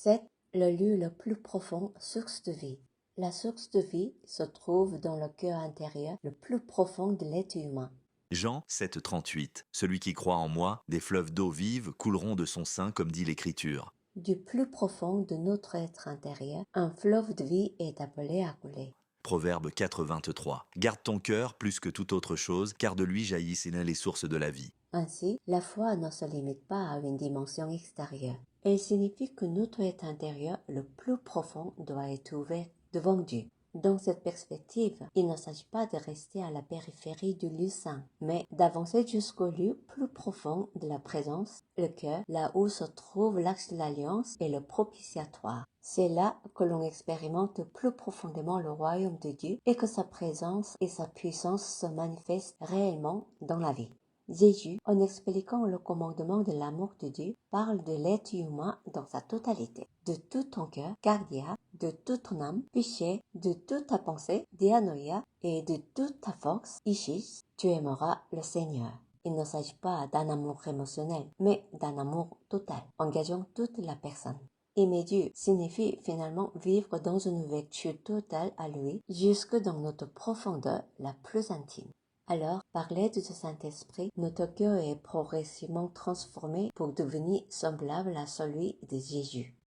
C'est le lieu le plus profond, source de vie. La source de vie se trouve dans le cœur intérieur le plus profond de l'être humain. Jean 7,38. Celui qui croit en moi, des fleuves d'eau vive couleront de son sein, comme dit l'Écriture. Du plus profond de notre être intérieur, un fleuve de vie est appelé à couler. Proverbe 4,23. Garde ton cœur plus que toute autre chose, car de lui jaillissent les sources de la vie. Ainsi, la foi ne se limite pas à une dimension extérieure. Elle signifie que notre être intérieur le plus profond doit être ouvert devant Dieu. Dans cette perspective, il ne s'agit pas de rester à la périphérie du lieu saint, mais d'avancer jusqu'au lieu plus profond de la présence, le cœur, là où se trouve l'axe de l'alliance et le propitiatoire. C'est là que l'on expérimente plus profondément le royaume de Dieu et que sa présence et sa puissance se manifestent réellement dans la vie. Jésus, en expliquant le commandement de l'amour de Dieu, parle de l'être humain dans sa totalité. De tout ton cœur, cardia, de toute ton âme, péché, de toute ta pensée, dianoia, et de toute ta force, ichis, tu aimeras le Seigneur. Il ne s'agit pas d'un amour émotionnel, mais d'un amour total, engageant toute la personne. Aimer Dieu signifie finalement vivre dans une ouverture totale à lui, jusque dans notre profondeur la plus intime. Alors, par l'aide du Saint-Esprit, notre cœur est progressivement transformé pour devenir semblable à celui de Jésus.